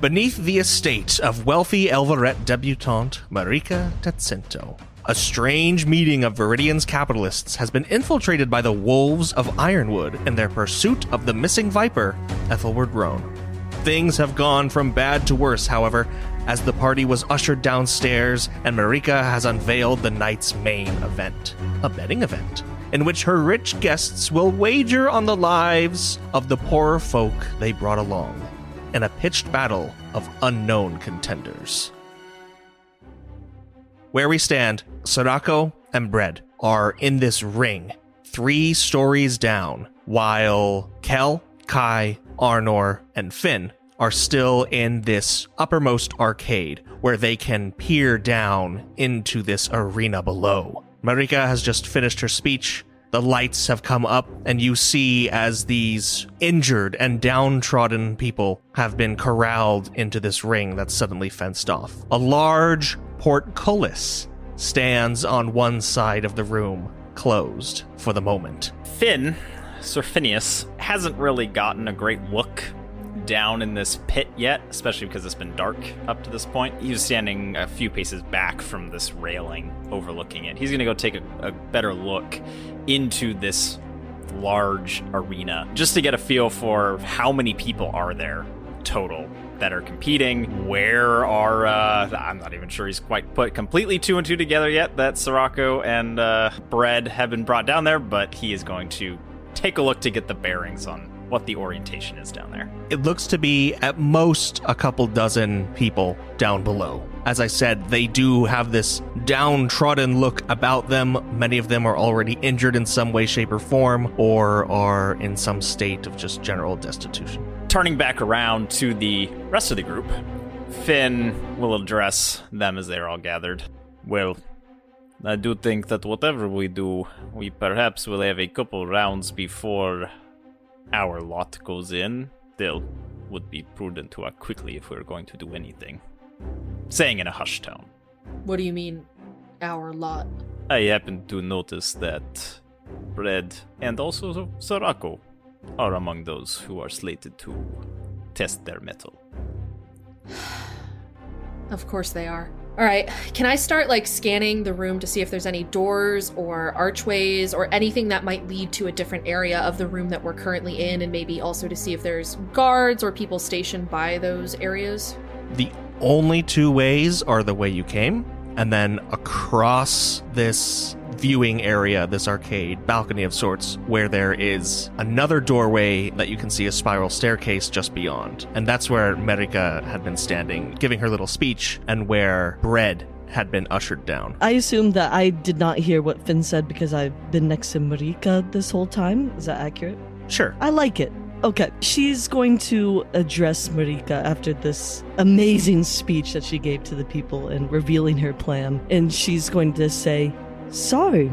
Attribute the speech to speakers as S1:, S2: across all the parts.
S1: Beneath the estate of wealthy Elverette debutante Marika Tetsinto, a strange meeting of Viridian's capitalists has been infiltrated by the Wolves of Ironwood in their pursuit of the missing Viper, Ethelward Roan. Things have gone from bad to worse, however, as the party was ushered downstairs and Marika has unveiled the night's main event, a betting event, in which her rich guests will wager on the lives of the poorer folk they brought along, in a pitched battle of unknown contenders. Where we stand, Sorako and Bread are in this ring, 3 stories down, while Kel, Kai, Arnor, and Finn are still in this uppermost arcade where they can peer down into this arena below. Marika has just finished her speech. The lights have come up, and you see as these injured and downtrodden people have been corralled into this ring that's suddenly fenced off. A large portcullis stands on one side of the room, closed for the moment.
S2: Finn, Sir Phineas, hasn't really gotten a great look down in this pit yet, especially because it's been dark up to this point. He was standing a few paces back from this railing overlooking it. He's going to go take a better look into this large arena just to get a feel for how many people are there total that are competing. Where are I'm not even sure he's quite put completely 2 and 2 together yet that Sorako and Bread have been brought down there, but he is going to take a look to get the bearings on what the orientation is down there.
S1: It looks to be at most a couple dozen people down below. As I said, they do have this downtrodden look about them. Many of them are already injured in some way, shape, or form, or are in some state of just general destitution.
S2: Turning back around to the rest of the group, Finn will address them as they're all gathered.
S3: Well, I do think that whatever we do, we perhaps will have a couple rounds before our lot goes in. Still, would be prudent to act quickly if we're going to do anything.
S2: Saying in a hushed tone.
S4: What do you mean, our lot?
S3: I happen to notice that Bread and also Sorako are among those who are slated to test their mettle.
S4: Of course they are. All right, can I start scanning the room to see if there's any doors or archways or anything that might lead to a different area of the room that we're currently in, and maybe also to see if there's guards or people stationed by those areas?
S1: The only 2 ways are the way you came, and then across this viewing area, this arcade, balcony of sorts, where there is another doorway that you can see a spiral staircase just beyond. And that's where Marika had been standing, giving her little speech, and where Bread had been ushered down.
S5: I assume that I did not hear what Finn said because I've been next to Marika this whole time. Is that accurate?
S1: Sure.
S5: I like it. Okay, she's going to address Marika after this amazing speech that she gave to the people and revealing her plan. And she's going to say, "So,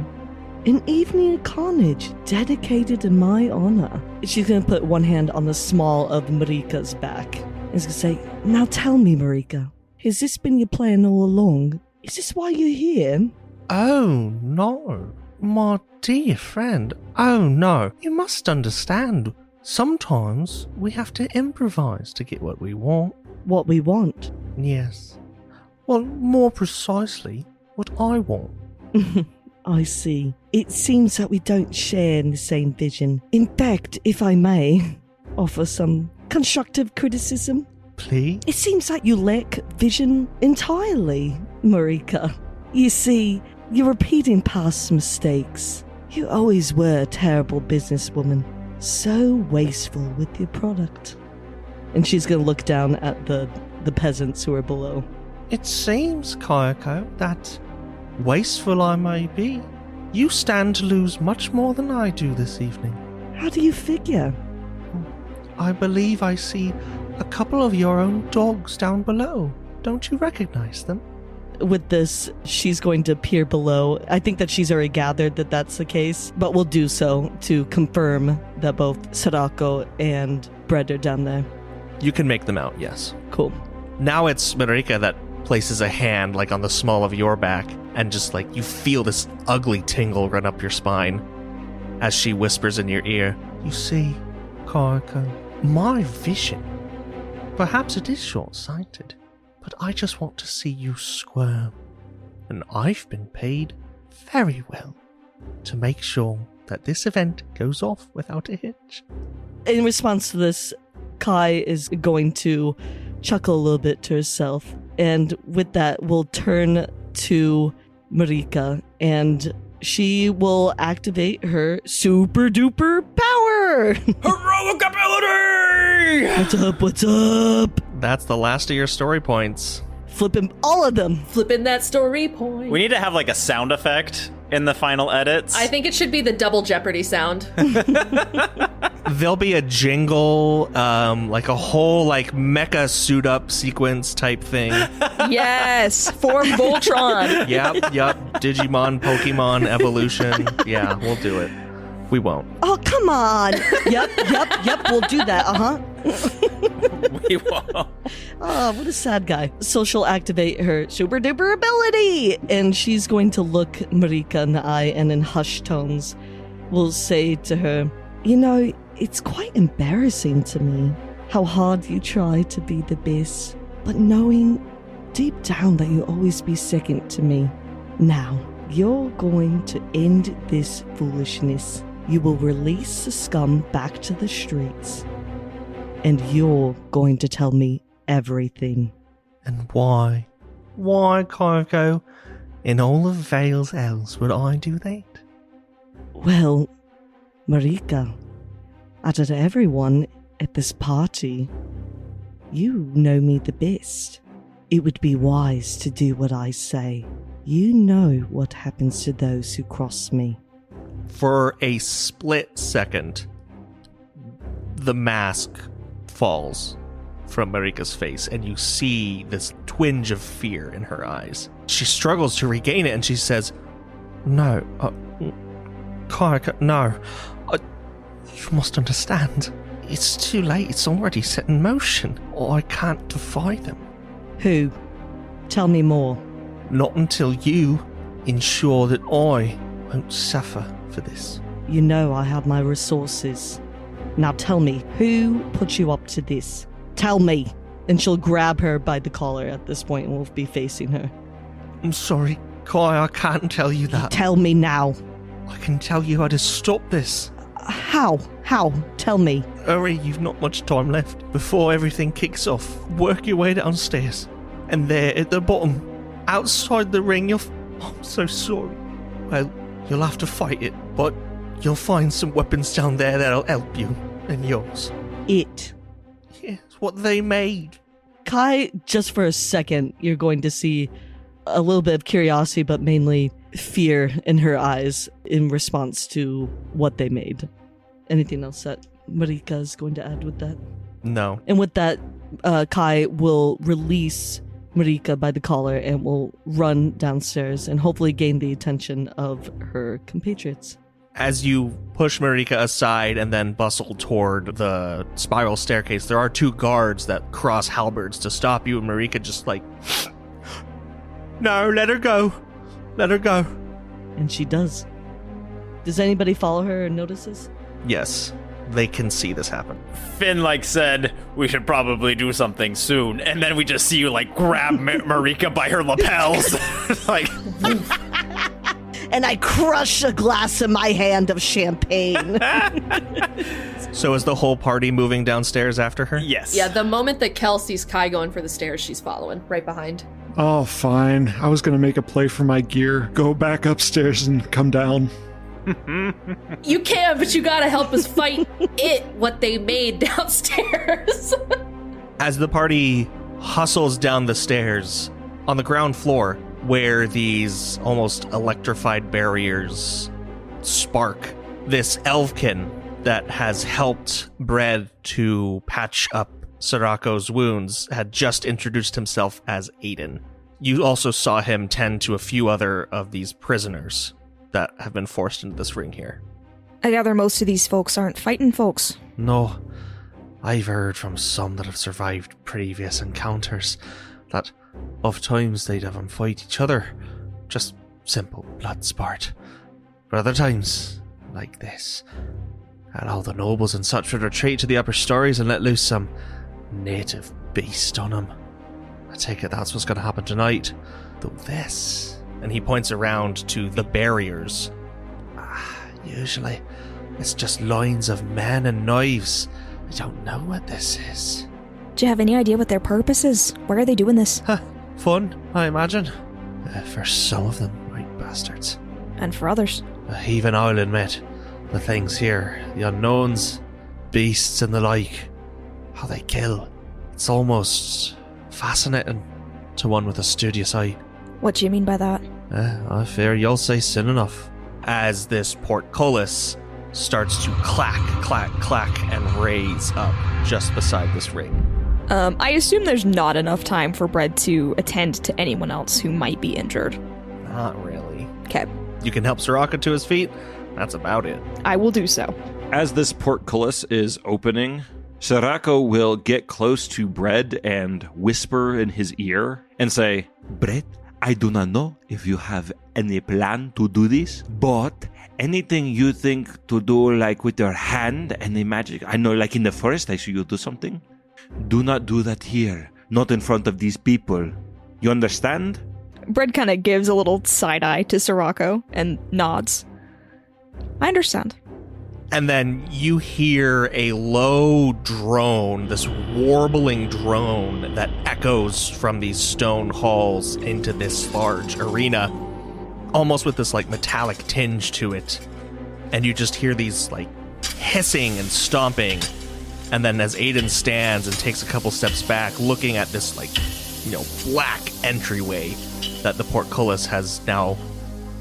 S5: an evening of carnage dedicated in my honor." She's going to put one hand on the small of Marika's back. And she's going to say, "Now tell me, Marika, has this been your plan all along? Is this why you're here?"
S1: Oh, no. My dear friend. Oh, no. You must understand. Sometimes we have to improvise to get what we want.
S5: What we want?
S1: Yes. Well, more precisely, what I want.
S5: I see. It seems that we don't share the same vision. In fact, if I may offer some constructive criticism.
S1: Please?
S5: It seems like you lack vision entirely, Marika. You see, you're repeating past mistakes. You always were a terrible businesswoman. So wasteful with your product. And she's going to look down at the peasants who are below.
S1: It seems, Kayako, that wasteful I may be, you stand to lose much more than I do this evening.
S5: How do you figure?
S1: I believe I see a couple of your own dogs down below. Don't you recognize them?
S5: With this, she's going to peer below. I think that she's already gathered that that's the case, but we'll do so to confirm that both Sorako and Bread are down there.
S1: You can make them out, yes.
S5: Cool.
S1: Now it's Marika that places a hand on the small of your back, and just you feel this ugly tingle run up your spine as she whispers in your ear, "You see, Kayako, my vision Perhaps it is short-sighted, but I just want to see you squirm. And I've been paid very well to make sure that this event goes off without a hitch.
S5: In response to this, Kai is going to chuckle a little bit to herself, and with that, we'll turn to Marika, and she will activate her super duper power.
S2: Heroic ability!
S5: What's up?
S1: That's the last of your story points.
S5: Flipping all of them.
S4: Flipping that story point.
S2: We need to have like a sound effect in the final edits.
S4: I think it should be the double Jeopardy sound.
S1: There'll be a jingle, like a whole like mecha suit up sequence type thing.
S6: Yes, form Voltron.
S1: Yep. Digimon, Pokemon, evolution. Yeah, we'll do it. We won't.
S5: Oh, come on. Yep, we'll do that,
S2: We won't.
S5: Oh, what a sad guy. So she'll activate her super duper ability, and she's going to look Marika in the eye, and in hushed tones will say to her, you know, it's quite embarrassing to me how hard you try to be the best, but knowing deep down that you'll always be second to me. Now, you're going to end this foolishness. You will release the scum back to the streets, and you're going to tell me everything.
S1: And why? Why, Cargo? In all of Vale's else would I do that?
S5: Well, Marika, out of everyone at this party, you know me the best. It would be wise to do what I say. You know what happens to those who cross me.
S1: For a split second, the mask falls from Marika's face, and you see this twinge of fear in her eyes. She struggles to regain it, and she says, No, Karaka, no. You must understand. It's too late. It's already set in motion. I can't defy them.
S5: Who? Tell me more.
S1: Not until you ensure that I won't suffer for this.
S5: You know I have my resources. Now tell me, who put you up to this? Tell me. And she'll grab her by the collar at this point and we'll be facing her.
S1: I'm sorry, Kai, I can't tell you that.
S5: Tell me now.
S1: I can tell you how to stop this.
S5: How? Tell me.
S1: Hurry, you've not much time left before everything kicks off. Work your way downstairs. And there, at the bottom, outside the ring, I'm so sorry. Well, you'll have to fight it, but you'll find some weapons down there that'll help you and yours.
S5: It.
S1: Yes, what they made.
S5: Kai, just for a second, you're going to see a little bit of curiosity, but mainly fear in her eyes in response to what they made. Anything else that Marika is going to add with that?
S1: No.
S5: And with that, Kai will release Marika by the collar and will run downstairs and hopefully gain the attention of her compatriots.
S1: As you push Marika aside and then bustle toward the spiral staircase, there are two guards that cross halberds to stop you, and Marika just like, no, let her go. Let her go.
S5: And she does. Does anybody follow her or notice this?
S1: Yes, they can see this happen.
S2: Finn said we should probably do something soon, and then we just see you grab Marika by her lapels.
S5: And I crush a glass in my hand of champagne.
S1: So is the whole party moving downstairs after her?
S2: Yes.
S4: Yeah, the moment that Kel sees Kai going for the stairs, she's following, right behind.
S7: Oh, fine. I was gonna make a play for my gear. Go back upstairs and come down.
S4: You can, but you gotta help us fight what they made downstairs.
S1: As the party hustles down the stairs, on the ground floor, where these almost electrified barriers spark, this elfkin that has helped Bread to patch up Sarako's wounds had just introduced himself as Aiden. You also saw him tend to a few other of these prisoners that have been forced into this ring here.
S6: I gather most of these folks aren't fighting folks.
S1: No, I've heard from some that have survived previous encounters that of times they'd have them fight each other, just simple blood sport. But other times, like this, and all the nobles and such would retreat to the upper stories and let loose some native beast on him. I take it that's what's going to happen tonight. Though this... And he points around to the barriers. Usually, it's just lines of men and knives. I don't know what this is.
S6: Do you have any idea what their purpose is? Why are they doing this?
S1: Fun, I imagine. For some of them, right bastards.
S6: And for others?
S1: Even I'll admit, the things here, the unknowns, beasts and the like, how they kill. It's almost fascinating to one with a studious eye.
S6: What do you mean by that?
S1: I fear you'll say soon enough. As this portcullis starts to clack, clack, clack, and raise up just beside this ring.
S8: I assume there's not enough time for Bread to attend to anyone else who might be injured.
S1: Not really.
S8: Okay.
S1: You can help Soraka to his feet. That's about it.
S8: I will do so.
S9: As this portcullis is opening, Soraka will get close to Bread and whisper in his ear and say,
S10: Bread, I do not know if you have any plan to do this, but anything you think to do, like with your hand, any magic, I know like in the forest I see you do something, do not do that here, not in front of these people. You understand?
S8: Bread kind of gives a little side eye to Sirocco and nods. I understand.
S1: And then you hear a low drone, this warbling drone that echoes from these stone halls into this large arena, almost with this like metallic tinge to it. And you just hear these like hissing and stomping. And then as Aiden stands and takes a couple steps back, looking at this like, black entryway that the portcullis has now,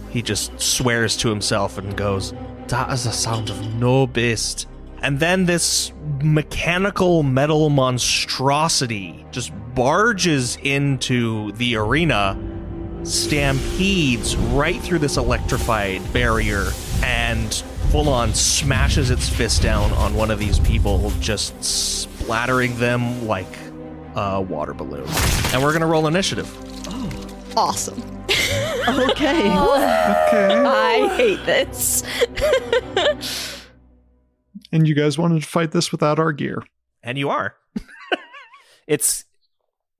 S1: he just swears to himself and goes, "That is the sound of no beast." And then this mechanical metal monstrosity just barges into the arena, stampedes right through this electrified barrier, and full-on smashes its fist down on one of these people, just splattering them like a water balloon. And we're gonna roll initiative.
S8: Awesome.
S5: Okay.
S7: Okay.
S8: I hate this.
S7: And you guys wanted to fight this without our gear.
S1: And you are.
S2: It's...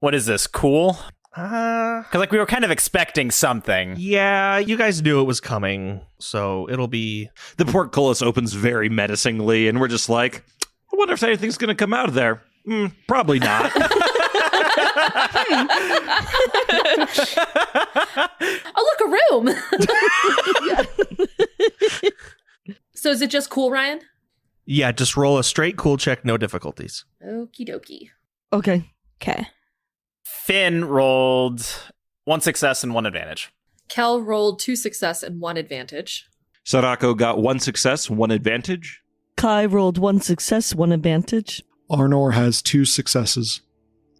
S2: What is this, cool?
S1: Uh,
S2: Because, we were kind of expecting something.
S1: yeah, you guys knew it was coming, so it'll be...
S9: the portcullis opens very menacingly, and we're just like, I wonder if anything's going to come out of there. Probably not.
S4: Oh, look, a room. So is it just cool, Ryan?
S1: Yeah, just roll a straight cool check, no difficulties.
S4: Okie dokie.
S5: Okay.
S8: Okay.
S2: Finn rolled 1 success and 1 advantage.
S4: Kel rolled 2 success and 1 advantage.
S9: Sorako got 1 success, 1 advantage.
S5: Kai rolled 1 success, 1 advantage.
S7: Arnor has 2 successes.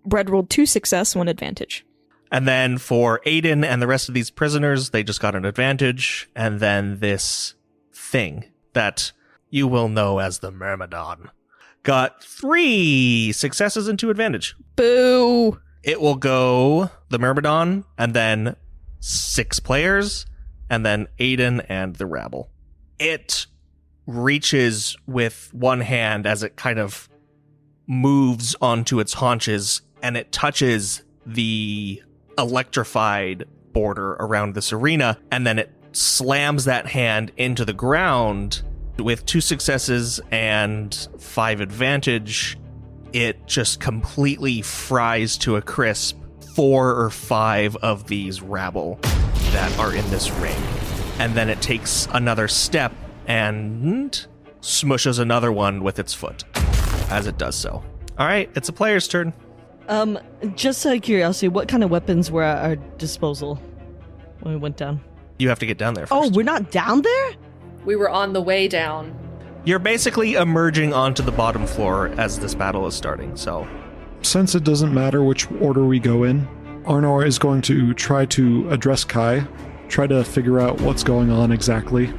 S8: Bread rolled 2 success, 1 advantage.
S1: And then for Aiden and the rest of these prisoners, they just got an advantage. And then this thing that you will know as the Myrmidon got 3 successes and 2 advantage.
S8: Boo!
S1: It will go the Myrmidon, and then 6 players, and then Aiden and the rabble. It reaches with one hand as it kind of moves onto its haunches, and it touches the electrified border around this arena, and then it slams that hand into the ground with 2 successes and 5 advantage. It just completely fries to a crisp 4 or 5 of these rabble that are in this ring. And then it takes another step and smushes another one with its foot as it does so. All right, it's a player's turn.
S5: Just out of curiosity, what kind of weapons were at our disposal when we went down?
S1: You have to get down there first.
S5: Oh, we're not down there?
S4: We were on the way down.
S1: You're basically emerging onto the bottom floor as this battle is starting, so...
S7: Since it doesn't matter which order we go in, Arnor is going to try to address Kai, try to figure out what's going on exactly.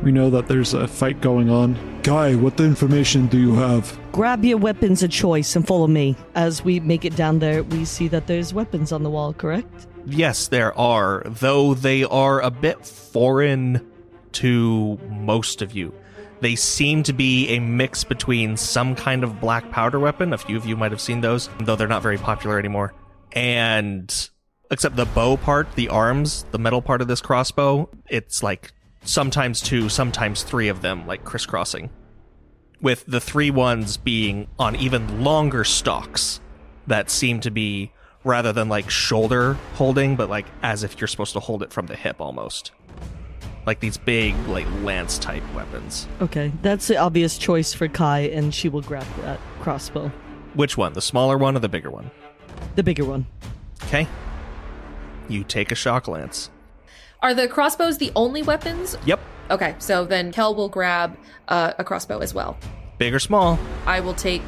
S7: We know that there's a fight going on. Kai, what information do you have?
S5: Grab your weapons of choice and follow me. As we make it down there, we see that there's weapons on the wall, correct?
S1: Yes, there are, though they are a bit foreign to most of you. They seem to be a mix between some kind of black powder weapon. A few of you might have seen those, though they're not very popular anymore. And except the bow part, the arms, the metal part of this crossbow, it's like sometimes 2, sometimes 3 of them, like crisscrossing. With the 3 ones being on even longer stalks that seem to be, rather than like shoulder holding, but like as if you're supposed to hold it from the hip almost. Like these big, like, lance-type weapons.
S5: Okay, that's the obvious choice for Kai, and she will grab that crossbow.
S1: Which one? The smaller one or the bigger one?
S5: The bigger one.
S1: Okay. You take a shock lance.
S4: Are the crossbows the only weapons?
S1: Yep.
S4: Okay, so then Kel will grab a crossbow as well.
S1: Big or small?
S4: I will take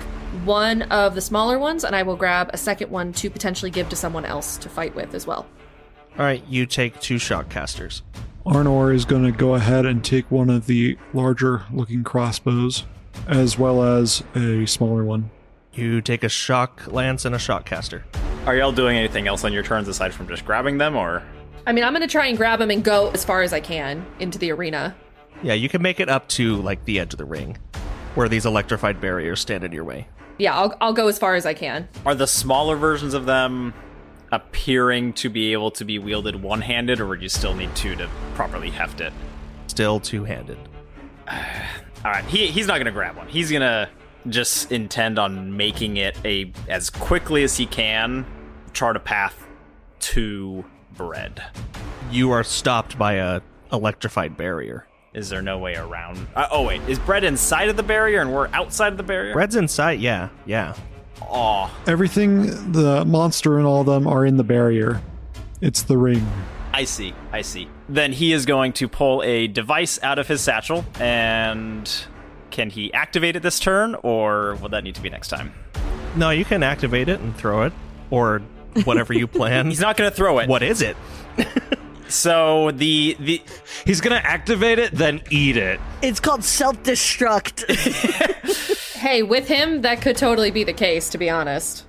S4: one of the smaller ones, and I will grab a second one to potentially give to someone else to fight with as well.
S1: All right, you take 2 shock casters.
S7: Arnor is going to go ahead and take one of the larger-looking crossbows, as well as a smaller one.
S1: You take a shock lance and a shock caster.
S2: Are y'all doing anything else on your turns aside from just grabbing them, or?
S4: I mean, I'm going to try and grab him and go as far as I can into the arena.
S1: Yeah, you can make it up to, like, the edge of the ring, where these electrified barriers stand in your way.
S4: Yeah, I'll go as far as I can.
S2: Are the smaller versions of them appearing to be able to be wielded one-handed, or would you still need 2 to properly heft it?
S1: Still two-handed.
S2: All right, he's not going to grab one. He's going to just intend on making it as quickly as he can, chart a path to Bread.
S1: You are stopped by a electrified barrier.
S2: Is there no way around? Wait, is Bread inside of the barrier and we're outside of the barrier?
S1: Bread's inside, yeah.
S2: Aw.
S7: Everything, the monster and all of them are in the barrier. It's the ring.
S2: I see. Then he is going to pull a device out of his satchel, and can he activate it this turn, or will that need to be next time?
S1: No, you can activate it and throw it, or whatever you plan.
S2: He's not going to throw it.
S1: What is it?
S2: So the
S9: He's gonna activate it, then eat it.
S5: It's called self-destruct.
S4: Hey, with him, that could totally be the case, to be honest.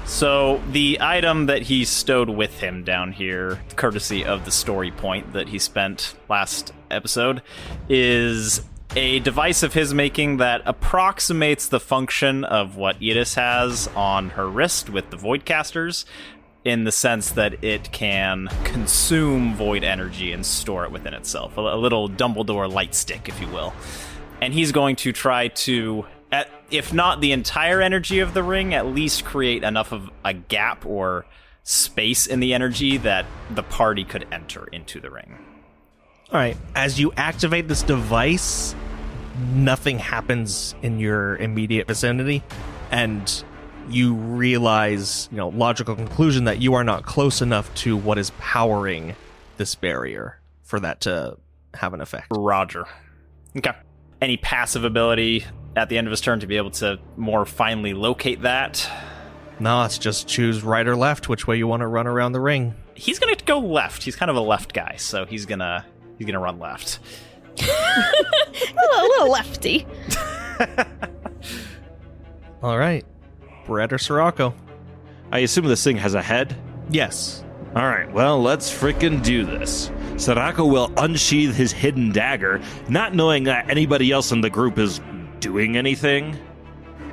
S2: So the item that he stowed with him down here, courtesy of the story point that he spent last episode, is a device of his making that approximates the function of what Edis has on her wrist with the Voidcasters, in the sense that it can consume void energy and store it within itself. A little Dumbledore light stick, if you will. And he's going to try to, if not the entire energy of the ring, at least create enough of a gap or space in the energy that the party could enter into the ring.
S1: All right, as you activate this device, nothing happens in your immediate vicinity, and you realize, logical conclusion that you are not close enough to what is powering this barrier for that to have an effect.
S2: Roger. Okay. Any passive ability at the end of his turn to be able to more finely locate that?
S1: No, it's just choose right or left, which way you want to run around the ring.
S2: He's going to go left. He's kind of a left guy, so he's gonna run left.
S8: a little lefty.
S1: All right. Bread or Sirocco?
S9: I assume this thing has a head?
S1: Yes.
S9: All right, well, let's frickin' do this. Sirocco will unsheath his hidden dagger, not knowing that anybody else in the group is doing anything.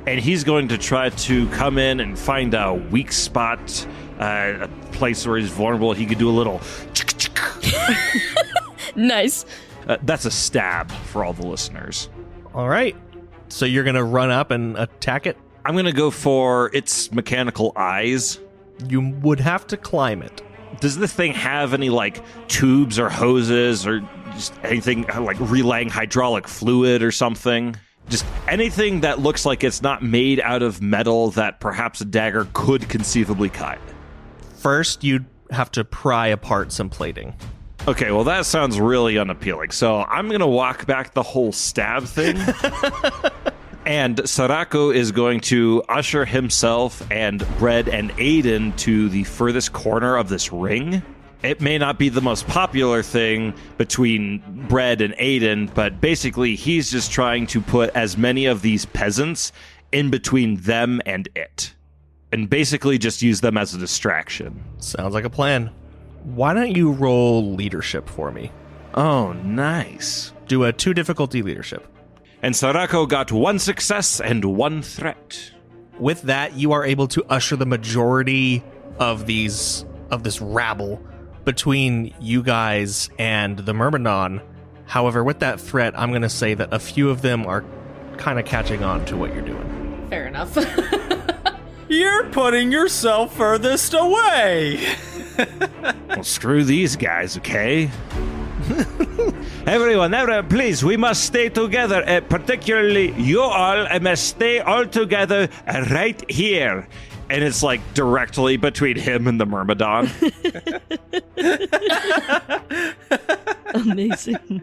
S9: And he's going to try to come in and find a weak spot, a place where he's vulnerable. He could do a little...
S8: Nice.
S9: That's a stab for all the listeners.
S1: All right. So you're going to run up and attack it?
S9: I'm going to go for its mechanical eyes.
S1: You would have to climb it.
S9: Does this thing have any, tubes or hoses or just anything, relaying hydraulic fluid or something? Just anything that looks like it's not made out of metal that perhaps a dagger could conceivably cut.
S1: First, you'd have to pry apart some plating.
S9: Okay, well, that sounds really unappealing. So I'm going to walk back the whole stab thing. And Sirocco is going to usher himself and Bread and Aiden to the furthest corner of this ring. It may not be the most popular thing between Bread and Aiden, but basically he's just trying to put as many of these peasants in between them and it. And basically just use them as a distraction.
S1: Sounds like a plan. Why don't you roll leadership for me?
S9: Oh, nice.
S1: Do a 2 difficulty leadership.
S9: And Sarako got 1 success and 1 threat.
S1: With that, you are able to usher the majority of this rabble between you guys and the Myrmidon. However, with that threat, I'm going to say that a few of them are kind of catching on to what you're doing.
S4: Fair enough.
S2: You're putting yourself furthest away.
S9: Well, screw these guys, okay? Everyone, please, we must stay together. Particularly, you all must stay all together right here. And it's like directly between him and the Myrmidon.
S5: Amazing.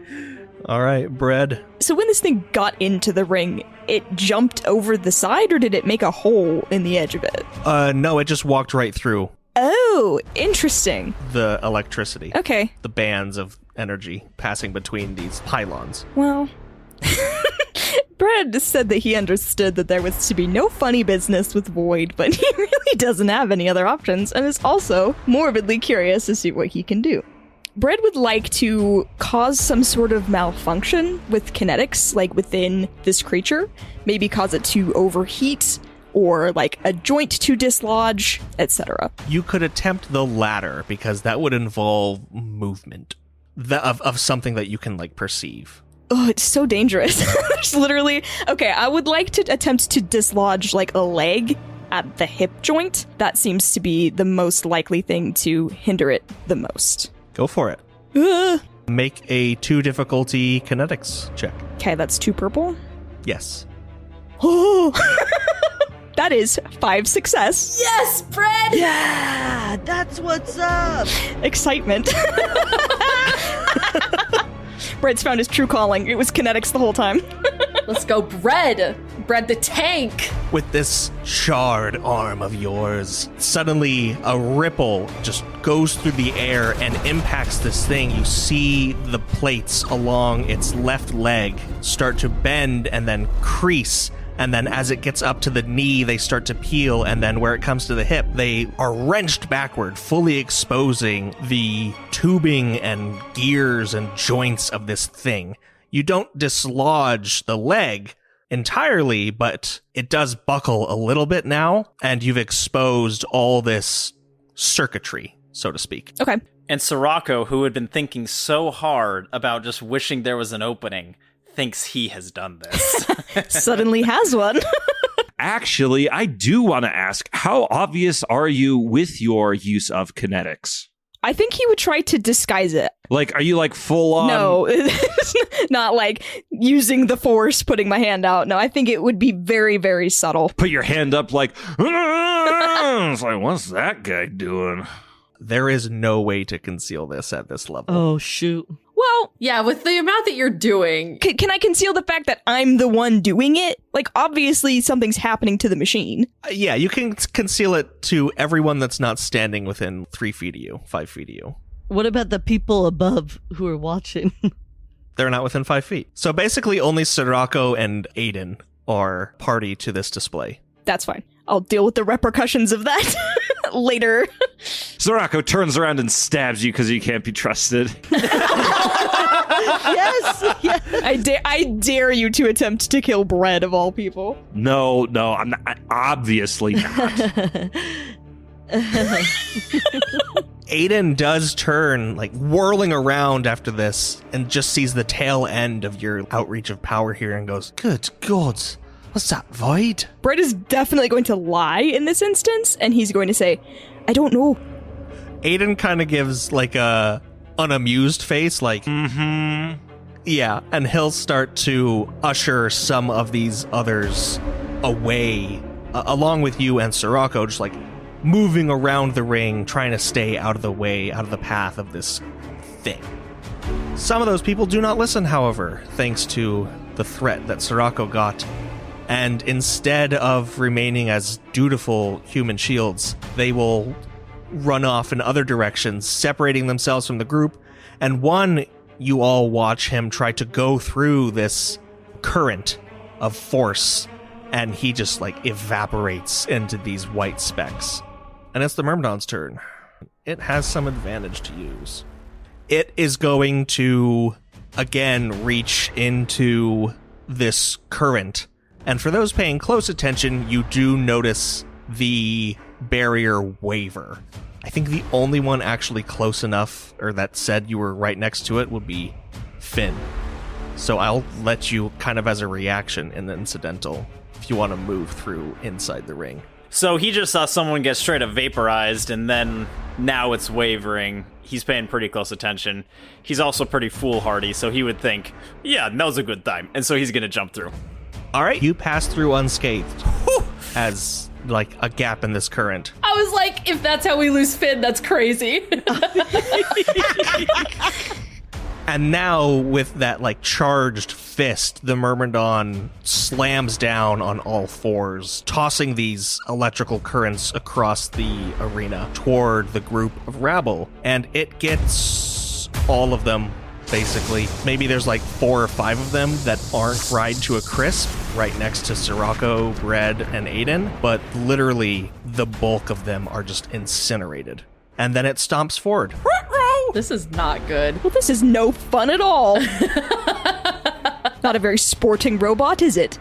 S1: All right, Bread.
S8: So when this thing got into the ring, it jumped over the side, or did it make a hole in the edge of it?
S1: No, it just walked right through
S8: Oh, interesting.
S1: the electricity.
S8: Okay,
S1: The bands of energy passing between these pylons.
S8: well... Brad said that he understood that there was to be no funny business with Void, but he really doesn't have any other options, and is also morbidly curious to see what he can do. Brad would like to cause some sort of malfunction with kinetics, like within this creature. Maybe cause it to overheat, or like a joint to dislodge, etc.
S1: You could attempt the latter because that would involve movement of something that you can like perceive.
S8: Oh, it's so dangerous. There's literally... Okay, I would like to attempt to dislodge, like, a leg at the hip joint. That seems to be the most likely thing to hinder it the most.
S1: Go for it. Make a 2 difficulty kinetics check.
S8: Okay, that's 2 purple.
S1: Yes.
S8: Oh! That is 5 success.
S4: Yes, Fred!
S5: Yeah, that's what's up.
S8: Excitement. Bread's found his true calling. It was kinetics the whole time.
S4: Let's go, Bread! Bread the tank!
S1: With this charred arm of yours, suddenly a ripple just goes through the air and impacts this thing. You see the plates along its left leg start to bend and then crease. And then as it gets up to the knee, they start to peel. And then where it comes to the hip, they are wrenched backward, fully exposing the tubing and gears and joints of this thing. You don't dislodge the leg entirely, but it does buckle a little bit now. And you've exposed all this circuitry, so to speak.
S8: Okay.
S2: And Sirocco, who had been thinking so hard about just wishing there was an opening, thinks he has done this.
S8: Suddenly has one.
S9: Actually, I do want to ask, how obvious are you with your use of kinetics?
S8: I think he would try to disguise it.
S9: Like, are you like full on?
S8: No, not like using the force, putting my hand out. No, I think it would be very, very subtle.
S9: Put your hand up like, it's like, what's that guy doing?
S1: There is no way to conceal this at this level.
S5: Oh, shoot.
S8: Well,
S4: Yeah, with the amount that you're doing.
S8: can I conceal the fact that I'm the one doing it? Like, obviously something's happening to the machine.
S1: Yeah, you can conceal it to everyone that's not standing within 3 feet of you, 5 feet of you.
S5: What about the people above who are watching?
S1: They're not within 5 feet. So basically only Sirocco and Aiden are party to this display.
S8: That's fine. I'll deal with the repercussions of that later.
S9: Sirocco turns around and stabs you because you can't be trusted.
S5: Yes.
S8: I dare you to attempt to kill Bread of all people.
S9: No, I'm not. Obviously not.
S1: Aiden does turn, like, whirling around after this and just sees the tail end of your outreach of power here and goes, "Good God, what's that, Void?"
S8: Bread is definitely going to lie in this instance, and he's going to say, I don't know.
S1: Aiden kind of gives, like, a unamused face, like, yeah, and he'll start to usher some of these others away, along with you and Sirocco, just, like, moving around the ring, trying to stay out of the way, out of the path of this thing. Some of those people do not listen, however, thanks to the threat that Sirocco got. And instead of remaining as dutiful human shields, they will run off in other directions, separating themselves from the group. And one, you all watch him try to go through this current of force, and he just, like, evaporates into these white specks. And it's the Myrmidon's turn. It has some advantage to use. It is going to, again, reach into this current. And for those paying close attention, you do notice the barrier waver. I think the only one actually close enough, or that said you were right next to it, would be Finn. So I'll let you, kind of as a reaction in the incidental, if you want to move through inside the ring.
S2: So he just saw someone get straight up vaporized, and then now it's wavering. He's paying pretty close attention. He's also pretty foolhardy, so he would think, yeah, now's a good time. And so he's going to jump through.
S1: All right, you pass through unscathed as, like, a gap in this current.
S4: I was like, if that's how we lose Finn, that's crazy.
S1: And now, with that, like, charged fist, the Myrmidon slams down on all fours, tossing these electrical currents across the arena toward the group of rabble. And it gets all of them, basically. Maybe there's like 4 or 5 of them that aren't fried to a crisp right next to Sirocco, Bread, and Aiden, but literally the bulk of them are just incinerated. And then it stomps forward.
S4: This is not good.
S8: Well, this is no fun at all. Not a very sporting robot, is it?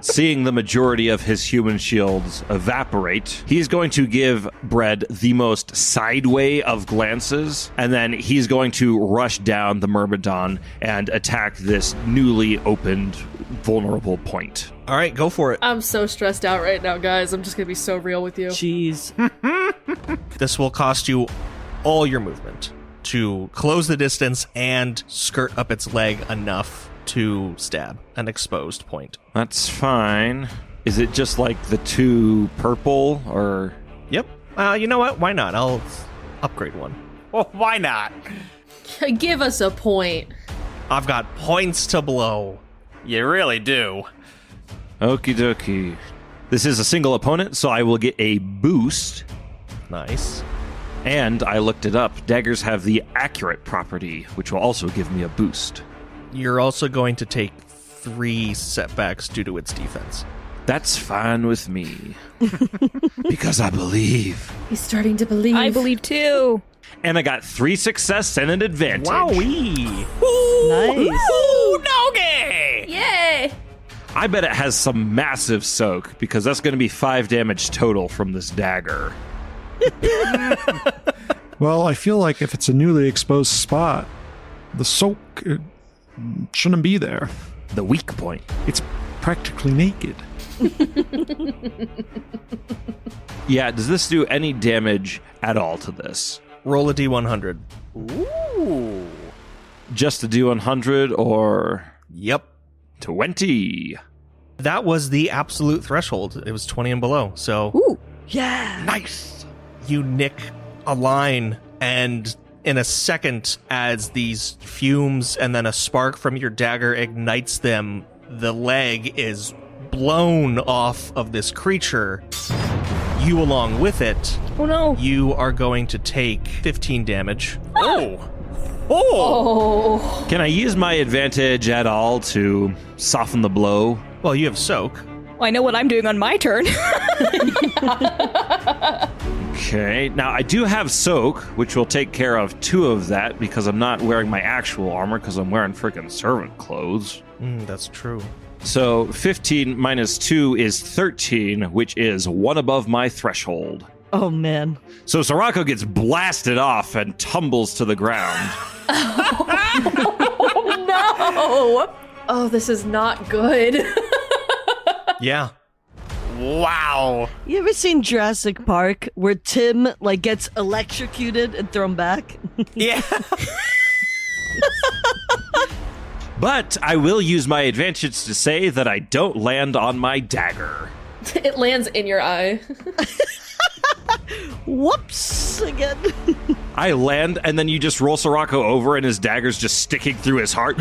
S9: Seeing the majority of his human shields evaporate, he's going to give Bread the most sideway of glances, and then he's going to rush down the Myrmidon and attack this newly opened vulnerable point.
S1: All right, go for it.
S4: I'm so stressed out right now, guys. I'm just going to be so real with you.
S5: Jeez.
S1: This will cost you all your movement to close the distance and skirt up its leg enough to stab an exposed point.
S9: That's fine. Is it just like the 2 purple, or?
S1: Yep. You know what? Why not? I'll upgrade one.
S2: Well, why not?
S4: Give us a point.
S1: I've got points to blow.
S2: You really do.
S9: Okie dokie. This is a single opponent, so I will get a boost.
S1: Nice.
S9: And I looked it up. Daggers have the accurate property, which will also give me a boost.
S1: You're also going to take 3 setbacks due to its defense.
S9: That's fine with me. Because I believe.
S4: He's starting to believe.
S8: I believe too.
S9: And I got 3 success and an advantage.
S1: Wowee!
S5: Nice.
S2: Ooh, Nogi!
S4: Yay!
S9: I bet it has some massive soak, because that's going to be 5 damage total from this dagger.
S7: Well, I feel like if it's a newly exposed spot, the soak shouldn't be there.
S9: The weak point.
S7: It's practically naked.
S9: Yeah, does this do any damage at all to this?
S1: Roll a d100.
S2: Ooh.
S9: Just a d100 or
S1: Yep.
S9: 20?
S1: That was the absolute threshold. It was 20 and below. So
S8: Ooh.
S5: Yeah.
S1: nice. You nick a line, and in a second, as these fumes and then a spark from your dagger ignites them, the leg is blown off of this creature. You along with it.
S8: Oh no.
S1: You are going to take 15 damage.
S2: Oh.
S4: Oh.
S9: Can I use my advantage at all to soften the blow?
S1: Well, you have soak.
S8: Well, I know what I'm doing on my turn.
S9: Okay, now I do have soak, which will take care of 2 of that because I'm not wearing my actual armor because I'm wearing freaking servant clothes.
S1: That's true.
S9: So 15 minus 2 is 13, which is 1 above my threshold.
S5: Oh, man.
S9: So Sirocco gets blasted off and tumbles to the ground.
S4: No! Oh, this is not good.
S1: Yeah.
S2: Wow.
S5: You ever seen Jurassic Park where Tim, like, gets electrocuted and thrown back?
S2: Yeah.
S9: But I will use my advantage to say that I don't land on my dagger.
S4: It lands in your eye.
S5: Whoops! Again.
S9: I land, and then you just roll Sirocco over, and his dagger's just sticking through his heart.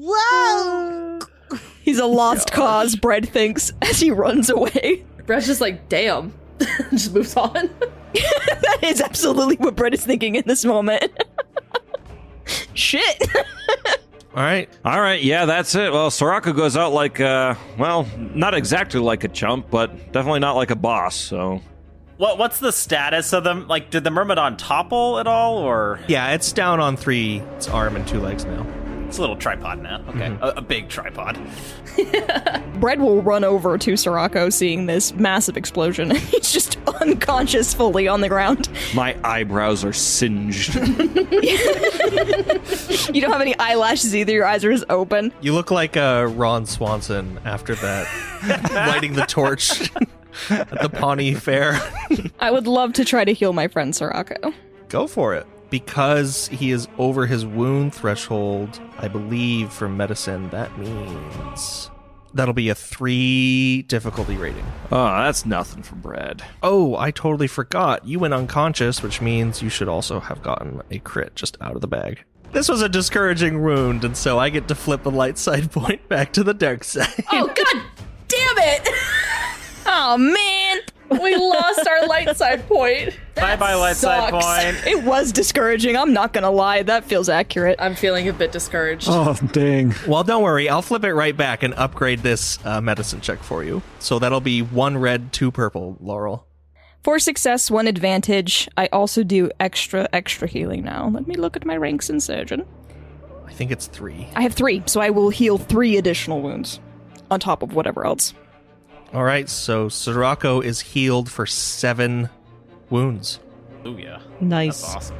S5: Wow!
S8: He's a lost cause, Bread thinks, as he runs away.
S4: Brett's just like, damn. Just moves on.
S8: That is absolutely what Bread is thinking in this moment. Shit.
S1: All right.
S9: All right, yeah, that's it. Well, Soraka goes out like, not exactly like a chump, but definitely not like a boss, so...
S2: What's the status of them? Like, did the Myrmidon topple at all, or...?
S1: Yeah, it's down on 3, its arm and 2 legs now.
S2: It's a little tripod now. Okay, a big tripod.
S8: Bread will run over to Sorako, seeing this massive explosion. He's just unconscious fully on the ground.
S9: My eyebrows are singed.
S8: You don't have any eyelashes either. Your eyes are just open.
S1: You look like Ron Swanson after that, lighting the torch at the Pawnee Fair.
S8: I would love to try to heal my friend Sorako.
S1: Go for it. Because he is over his wound threshold, I believe, for medicine, that means that'll be a 3 difficulty rating.
S9: Oh, that's nothing for Bread.
S1: Oh, I totally forgot. You went unconscious, which means you should also have gotten a crit just out of the bag. This was a discouraging wound, and so I get to flip the light side point back to the dark side.
S4: Oh, god damn it!
S8: Oh, man.
S4: We lost our light side point.
S2: Bye-bye, light side point.
S8: It was discouraging. I'm not going to lie. That feels accurate.
S4: I'm feeling a bit discouraged.
S7: Oh, dang.
S1: Well, don't worry. I'll flip it right back and upgrade this medicine check for you. So that'll be 1 red, 2 purple, Laurel.
S8: For success, 1 advantage. I also do extra healing now. Let me look at my ranks in surgeon.
S1: I think it's 3.
S8: I have 3, so I will heal 3 additional wounds on top of whatever else.
S1: All right, so Sorako is healed for 7 wounds.
S2: Ooh, yeah.
S5: Nice.
S2: That's awesome.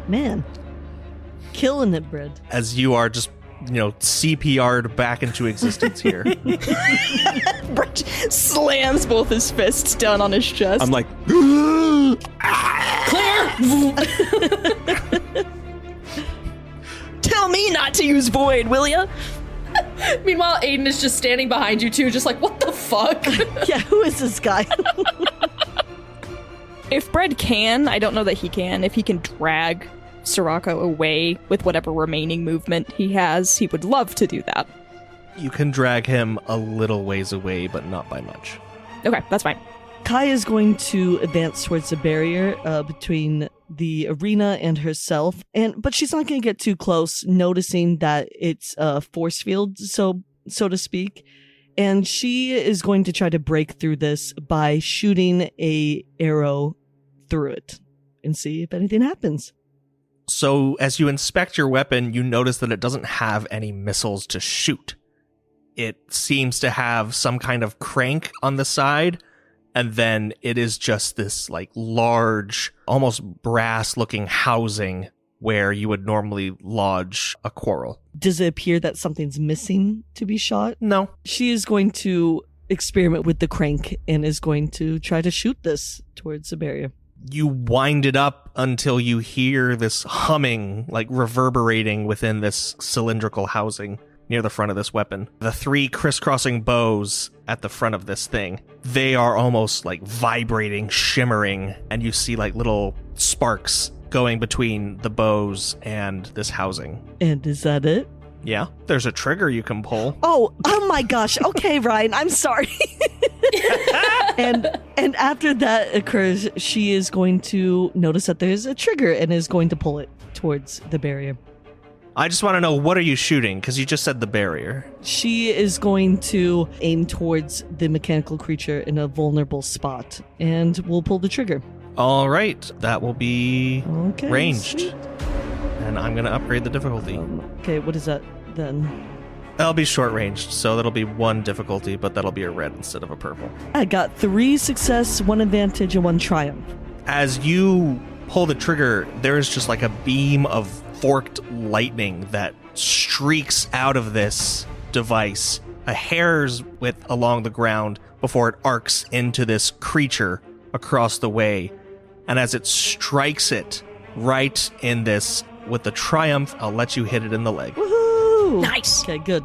S5: Man. Killing it, Bread.
S1: As you are just, CPR'd back into existence here.
S8: Brett slams both his fists down on his chest.
S9: I'm like,
S8: Tell me not to use Void, will ya?
S4: Meanwhile, Aiden is just standing behind you too, just like, what the fuck?
S5: Yeah, who is this guy?
S8: If Bread can, I don't know that he can. If he can drag Sorako away with whatever remaining movement he has, he would love to do that.
S1: You can drag him a little ways away, but not by much.
S8: Okay, that's fine.
S5: Kai is going to advance towards the barrier between the arena and herself, but she's not going to get too close, noticing that it's a force field, so to speak. And she is going to try to break through this by shooting a arrow through it and see if anything happens.
S1: So as you inspect your weapon, you notice that it doesn't have any missiles to shoot. It seems to have some kind of crank on the side, and then it is just this large, almost brass-looking housing where you would normally lodge a quarrel.
S5: Does it appear that something's missing to be shot?
S1: No.
S5: She is going to experiment with the crank and is going to try to shoot this towards the barrier.
S1: You wind it up until you hear this humming, reverberating within this cylindrical housing near the front of this weapon. The 3 crisscrossing bows at the front of this thing, they are almost vibrating, shimmering, and you see little sparks going between the bows and this housing.
S5: And is that it?
S1: Yeah, there's a trigger you can pull.
S5: Oh my gosh. Okay, Ryan, I'm sorry. And after that occurs, she is going to notice that there's a trigger and is going to pull it towards the barrier.
S1: I just want to know, what are you shooting? Because you just said the barrier.
S5: She is going to aim towards the mechanical creature in a vulnerable spot, and we'll pull the trigger.
S1: All right, that will be
S5: Okay,
S1: ranged.
S5: sweet.
S1: And I'm going to upgrade the difficulty.
S5: Okay, what is that then?
S1: That'll be short ranged, so that'll be 1 difficulty, but that'll be a red instead of a purple.
S5: I got 3 success, 1 advantage, and 1 triumph.
S1: As you pull the trigger, there is just a beam of forked lightning that streaks out of this device a hair's width along the ground before it arcs into this creature across the way. And as it strikes it right in this with the triumph, I'll let you hit it in the leg.
S5: Woohoo!
S8: Nice.
S5: Okay, good.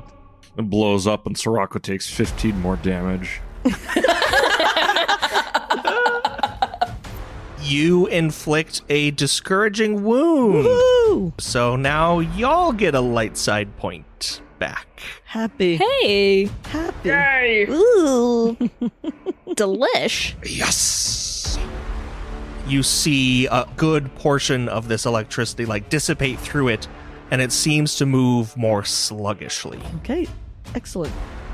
S9: it blows up and Sorako takes 15 more damage.
S1: You inflict a discouraging wound.
S5: Woo!
S1: So now y'all get a light side point back.
S5: Happy.
S8: Hey.
S5: Happy.
S8: Ooh. Delish.
S9: Yes!
S1: You see a good portion of this electricity dissipate through it and it seems to move more sluggishly.
S5: Okay, excellent.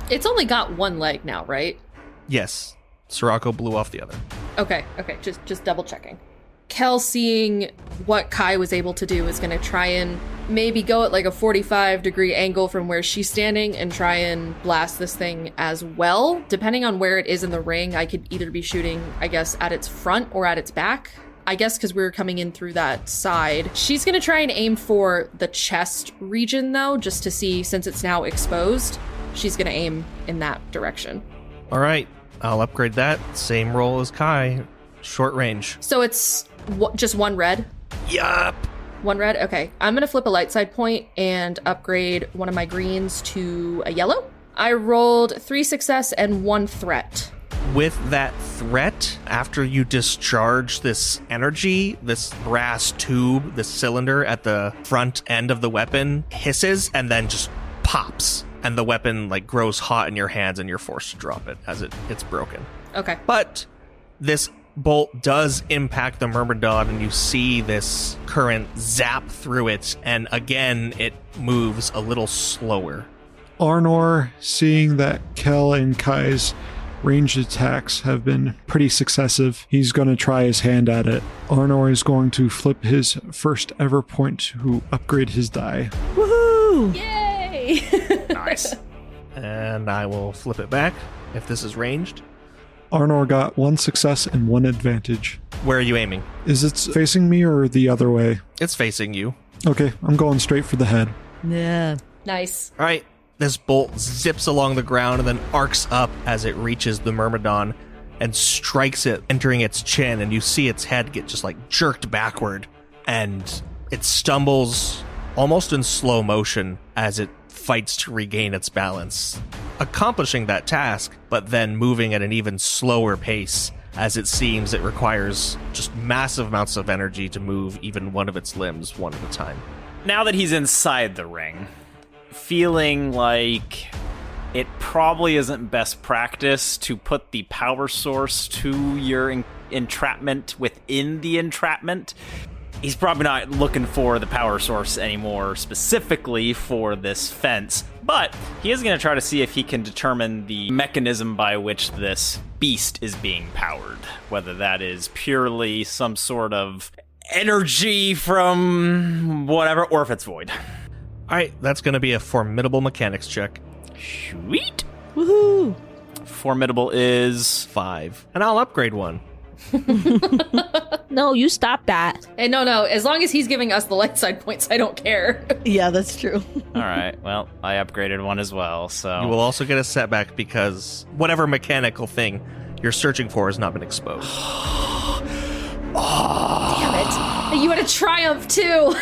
S4: It's only got one leg now, right?
S1: Yes, Sirocco blew off the other.
S4: Okay, just double checking. Kel, seeing what Kai was able to do, is going to try and maybe go at like a 45-degree angle from where she's standing and try and blast this thing as well. Depending on where it is in the ring, I could either be shooting, I guess, at its front or at its back. I guess because we were coming in through that side. She's going to try and aim for the chest region, though, just to see, since it's now exposed, she's going to aim in that direction.
S1: All right, I'll upgrade that. Same roll as Kai. Short range.
S4: So it's just one red?
S1: Yup.
S4: One red? Okay. I'm going to flip a light side point and upgrade one of my greens to a yellow. I rolled 3 success and 1 threat.
S1: With that threat, after you discharge this energy, this brass tube, this cylinder at the front end of the weapon hisses and then just pops. And the weapon like grows hot in your hands and you're forced to drop it as it's broken.
S4: Okay.
S1: But this bolt does impact the Myrmidon, and you see this current zap through it, and again it moves a little slower.
S7: Arnor, seeing that Kel and Kai's ranged attacks have been pretty successive, he's going to try his hand at it. Arnor is going to flip his first ever point to upgrade his die.
S5: Woohoo!
S4: Yay!
S2: Nice.
S1: And I will flip it back if this is ranged.
S7: Arnor got 1 success and 1 advantage.
S1: Where are you aiming?
S7: Is it facing me or the other way?
S1: It's facing you.
S7: Okay, I'm going straight for the head.
S5: Yeah.
S4: Nice.
S1: All right, this bolt zips along the ground and then arcs up as it reaches the Myrmidon and strikes it, entering its chin, and you see its head get just like jerked backward, and it stumbles almost in slow motion as it fights to regain its balance, accomplishing that task, but then moving at an even slower pace, as it seems it requires just massive amounts of energy to move even one of its limbs one at a time.
S2: Now that he's inside the ring, feeling like it probably isn't best practice to put the power source to your entrapment within the entrapment, he's probably not looking for the power source anymore specifically for this fence, but he is going to try to see if he can determine the mechanism by which this beast is being powered, whether that is purely some sort of energy from whatever, or if it's void.
S1: All right, that's going to be a formidable mechanics check.
S2: Sweet.
S5: Woohoo!
S2: Formidable is
S1: 5. And I'll upgrade one.
S8: No, you stop that.
S4: And no, as long as he's giving us the light side points, I don't care.
S5: Yeah, that's true.
S2: all right. Well, I upgraded one as well, so
S1: You will also get a setback because whatever mechanical thing you're searching for has not been exposed.
S4: Damn it. You had a triumph too.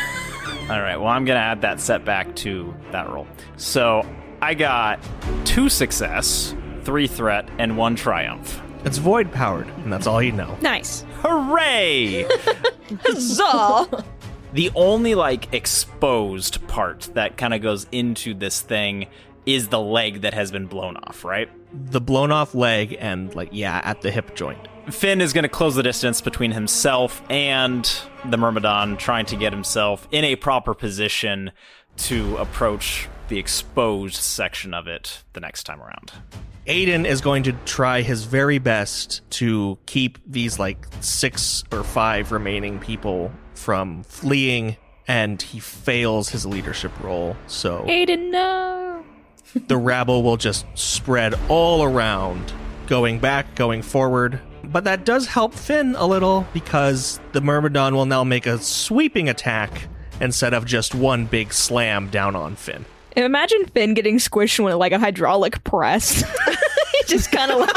S2: All right, well, I'm going to add that setback to that roll. So I got 2 success, 3 threat, and 1 triumph.
S1: It's void powered, and that's all you know.
S8: Nice.
S2: Hooray!
S8: Huzzah!
S2: The only, exposed part that kind of goes into this thing is the leg that has been blown off, right?
S1: The blown off leg and, at the hip joint.
S2: Finn is going to close the distance between himself and the Myrmidon, trying to get himself in a proper position to approach the exposed section of it the next time around.
S1: Aiden is going to try his very best to keep these 6 or 5 remaining people from fleeing, and he fails his leadership role. So
S8: Aiden, no.
S1: the rabble will just spread all around, going back, going forward. But that does help Finn a little, because the Myrmidon will now make a sweeping attack instead of just one big slam down on Finn.
S8: Imagine Finn getting squished with a hydraulic press. He just kind of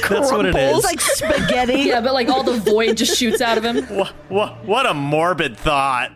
S1: That's what it is.
S5: Like spaghetti.
S4: Yeah, but all the void just shoots out of him.
S2: What a morbid thought.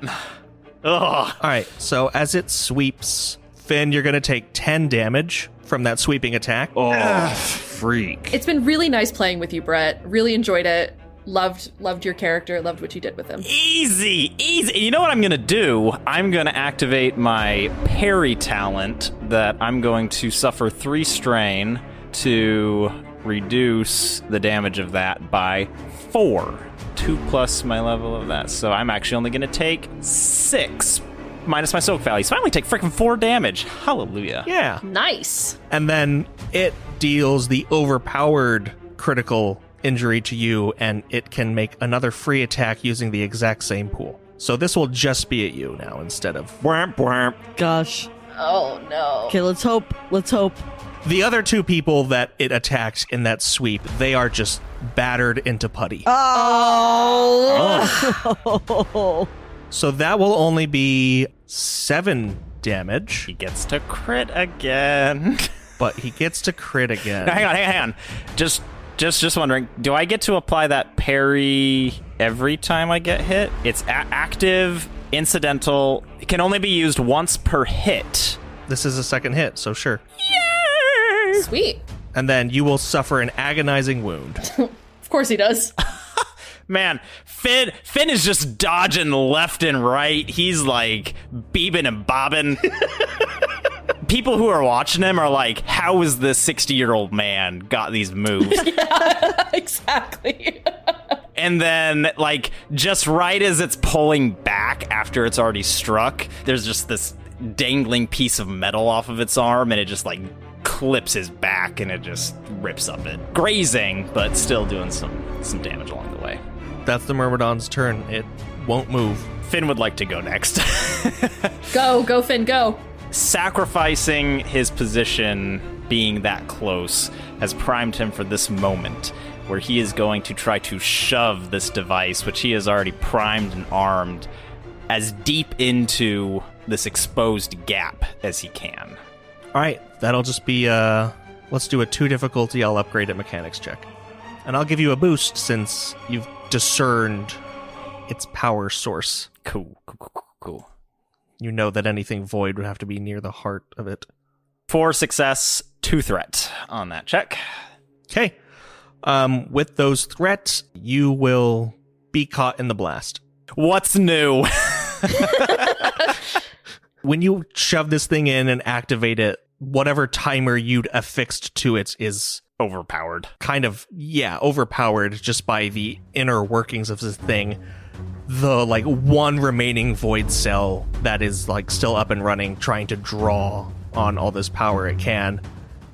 S2: Ugh.
S1: All right, so as it sweeps, Finn, you're going to take 10 damage from that sweeping attack.
S9: Oh, freak.
S4: It's been really nice playing with you, Brett. Really enjoyed it. Loved your character. Loved what you did with him.
S2: Easy. You know what I'm going to do? I'm going to activate my parry talent that I'm going to suffer 3 strain to reduce the damage of that by 4. 2 plus my level of that. So I'm actually only going to take 6 minus my soak value. So I only take freaking 4 damage. Hallelujah.
S1: Yeah.
S4: Nice.
S1: And then it deals the overpowered critical injury to you, and it can make another free attack using the exact same pool. So this will just be at you now instead of...
S9: Bwamp, bwamp.
S5: Gosh.
S4: Oh no.
S5: Okay, let's hope. Let's hope.
S1: The other 2 people that it attacked in that sweep, they are just battered into putty.
S5: Oh.
S1: So that will only be 7 damage,
S2: He gets to crit again.
S1: but he gets to crit again.
S2: Now, hang on. Just wondering, do I get to apply that parry every time I get hit? It's active, incidental. It can only be used once per hit.
S1: This is a second hit, so sure.
S4: Sweet.
S1: And then you will suffer an agonizing wound.
S4: Of course he does.
S2: Man, Finn is just dodging left and right. He's like beebing and bobbing. People who are watching him are like, how is this 60-year-old man got these moves?
S4: Yeah, exactly.
S2: And then, like, just right as it's pulling back after it's already struck, there's just this dangling piece of metal off of its arm, and it just, like, clips his back, and it just rips up it. Grazing, but still doing some damage along the way.
S1: That's the Myrmidon's turn. It won't move.
S2: Finn would like to go next.
S4: Go, Finn, go.
S2: Sacrificing his position, being that close, has primed him for this moment where he is going to try to shove this device, which he has already primed and armed, as deep into this exposed gap as he can.
S1: All right, that'll just be, let's do a 2 difficulty. I'll upgrade it mechanics check. And I'll give you a boost since you've discerned its power source.
S2: Cool.
S1: You know that anything void would have to be near the heart of it.
S2: 4 success, 2 threat on that check.
S1: Okay. With those threats, you will be caught in the blast.
S2: What's new?
S1: When you shove this thing in and activate it, whatever timer you'd affixed to it is
S2: Overpowered.
S1: kind of, overpowered just by the inner workings of this thing. The, like, one remaining void cell that is, like, still up and running, trying to draw on all this power it can,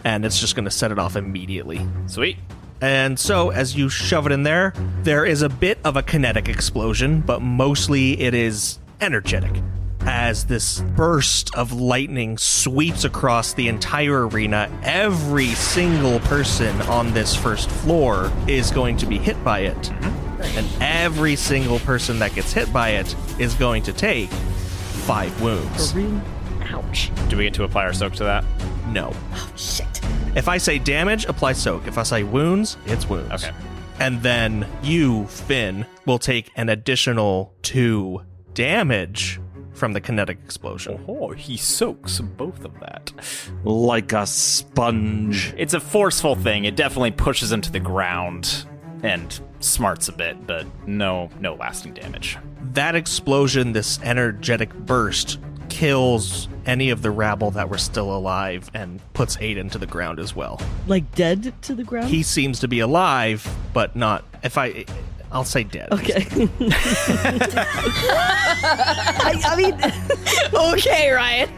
S1: and it's just going to set it off immediately.
S2: Sweet.
S1: And so, as you shove it in there, there is a bit of a kinetic explosion, but mostly it is energetic. As this burst of lightning sweeps across the entire arena, every single person on this first floor is going to be hit by it. Mm-hmm. And every single person that gets hit by it is going to take 5 wounds.
S8: Ouch.
S2: Do we get to apply our soak to that?
S1: No.
S4: Oh, shit.
S1: If I say damage, apply soak. If I say wounds, it's wounds.
S2: Okay.
S1: And then you, Finn, will take an additional 2 damage from the kinetic explosion.
S2: Oh, he soaks both of that.
S9: Like a sponge.
S2: It's a forceful thing. It definitely pushes him to the ground and smarts a bit, but no lasting damage.
S1: That explosion, this energetic burst, kills any of the rabble that were still alive and puts Aiden to the ground as well.
S5: Like dead to the ground?
S1: He seems to be alive, but not... I'll say dead.
S5: Okay. I mean...
S8: Okay, Ryan.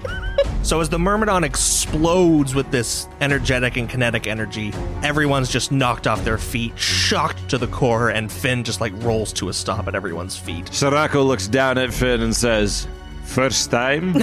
S1: So as the Myrmidon explodes with this energetic and kinetic energy, everyone's just knocked off their feet, shocked to the core, and Finn just like rolls to a stop at everyone's feet.
S9: Sarako looks down at Finn and says, "First time?"